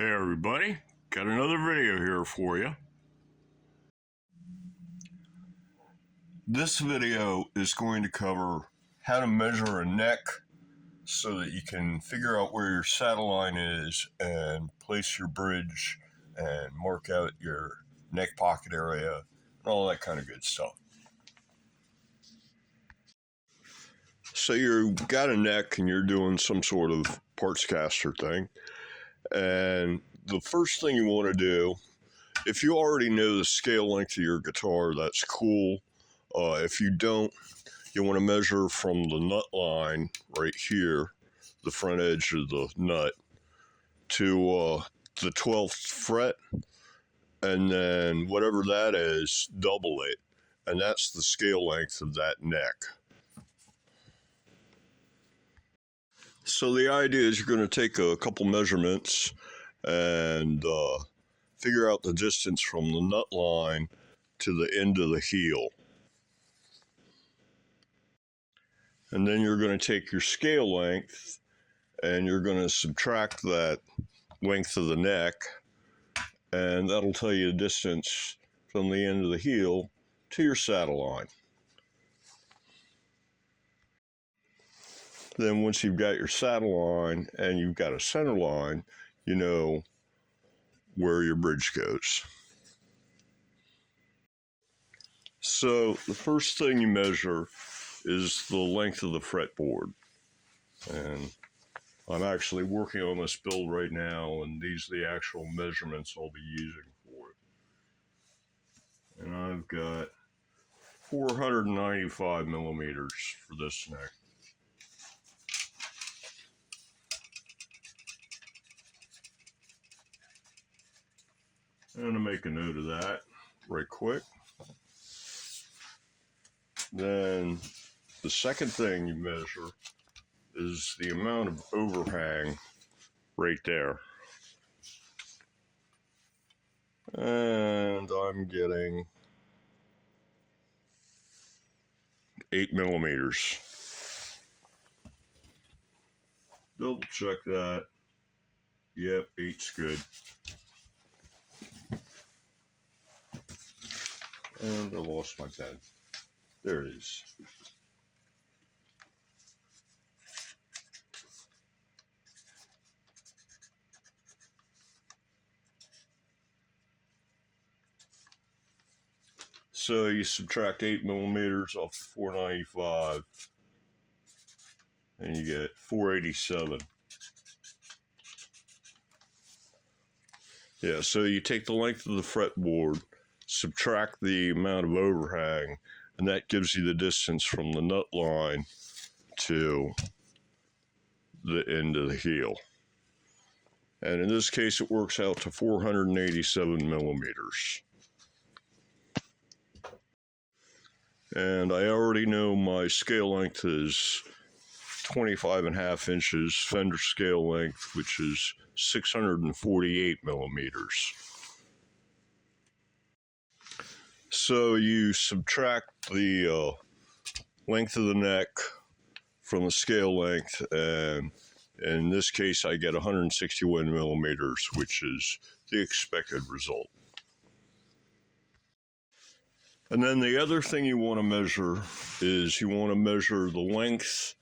Hey everybody, got another video here for you. This video is going to cover how to measure a neck so that you can figure out where your saddle line is and place your bridge and mark out your neck pocket area and all that kind of good stuff. So you've got a neck and you're doing some sort of parts caster thing, and the first thing you want to do, if you already know the scale length of your guitar, that's cool. If you don't, you want to measure from the nut line right here, the front edge of the nut, to the 12th fret, and then whatever that is, double it, and that's the scale length of that neck. So the idea is you're going to take a couple measurements and figure out the distance from the nut line to the end of the heel. And then you're going to take your scale length and you're going to subtract that length of the neck, and that'll tell you the distance from the end of the heel to your saddle line. Then once you've got your saddle line and you've got a center line, you know where your bridge goes. So the first thing you measure is the length of the fretboard. And I'm actually working on this build right now, and these are the actual measurements I'll be using for it. And I've got 495 millimeters for this neck. I'm going to make a note of that right quick. Then the second thing you measure is the amount of overhang right there. And I'm getting 8 millimeters. Double check that. Yep, 8's good. And I lost my pen. There it is. So you subtract 8 millimeters off 495 and you get 487. Yeah, so you take the length of the fretboard, subtract the amount of overhang, and that gives you the distance from the nut line to the end of the heel. And in this case, it works out to 487 millimeters. And I already know my scale length is 25.5 inches, fender scale length, which is 648 millimeters. So you subtract the length of the neck from the scale length, and in this case I get 161 millimeters, which is the expected result. And then the other thing you want to measure is you want to measure the length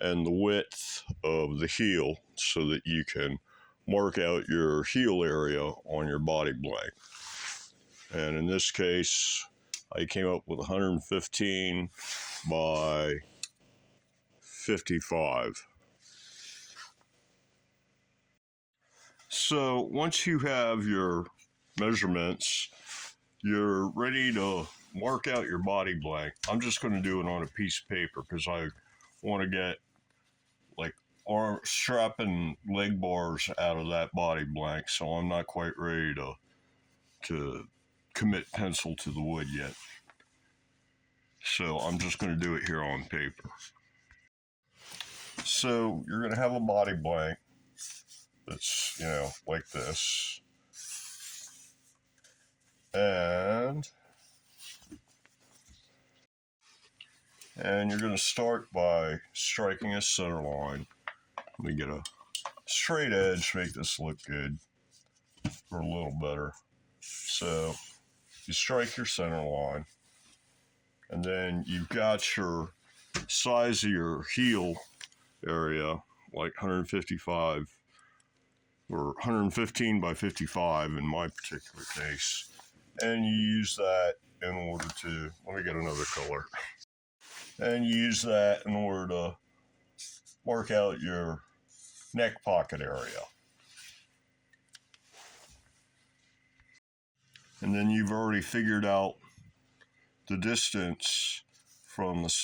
and the width of the heel so that you can mark out your heel area on your body blank. And in this case, I came up with 115 by 55. So once you have your measurements, you're ready to mark out your body blank. I'm just going to do it on a piece of paper because I want to get like arm strap and leg bars out of that body blank, so I'm not quite ready to commit pencil to the wood yet. So I'm just going to do it here on paper. So you're going to have a body blank that's, like this. And you're going to start by striking a center line. Let me get a straight edge, make this look good. or a little better. So you strike your center line, and then you've got your size of your heel area, like 155 or 115 by 55 in my particular case. And you use that in order to, let me get another color. And you use that in order to mark out your neck pocket area. And then you've already figured out the distance from the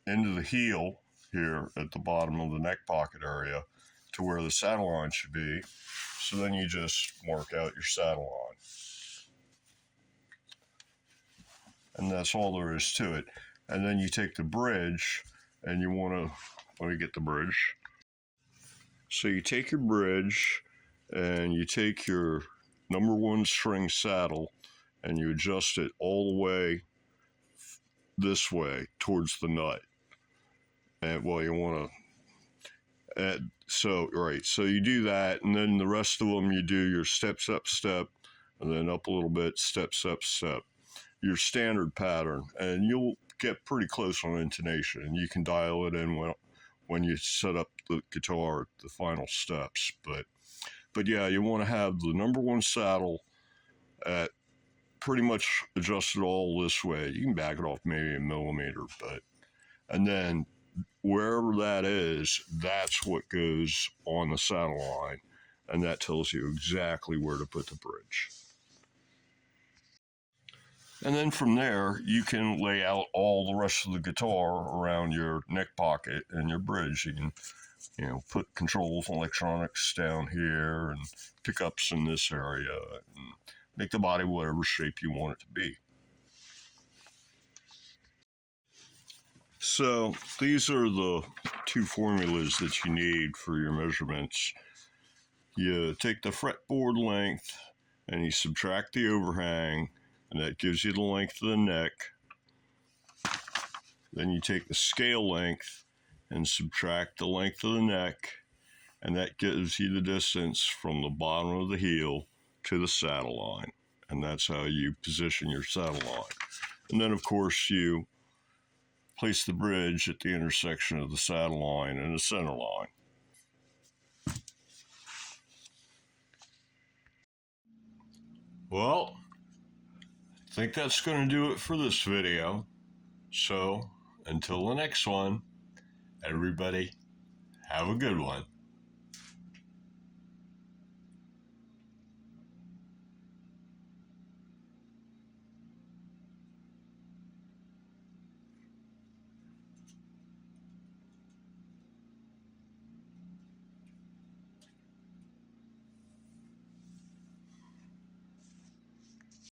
end of the heel here at the bottom of the neck pocket area to where the saddle line should be. So then you just mark out your saddle line. And that's all there is to it. And then you take the bridge and you want to, let me get the bridge. So you take your bridge and you take your number 1 string saddle and you adjust it all the way this way towards the nut. And well, you want to, so you do that, and then the rest of them you do your step, step, step, and then up a little bit, step, step, step. Your standard pattern, and you'll get pretty close on intonation, and you can dial it in when you set up the guitar, the final steps. But yeah, you want to have the number 1 saddle at pretty much adjusted all this way. You can back it off maybe a millimeter, and then wherever that is, that's what goes on the saddle line, and that tells you exactly where to put the bridge. And then from there, you can lay out all the rest of the guitar around your neck pocket and your bridge. You can, put controls and electronics down here and pickups in this area and make the body whatever shape you want it to be. So these are the 2 formulas that you need for your measurements. You take the fretboard length and you subtract the overhang, and that gives you the length of the neck. Then you take the scale length and subtract the length of the neck, and that gives you the distance from the bottom of the heel to the saddle line. And that's how you position your saddle line. And then, of course, you place the bridge at the intersection of the saddle line and the center line. Well, I think that's going to do it for this video. So, until the next one, everybody, have a good one.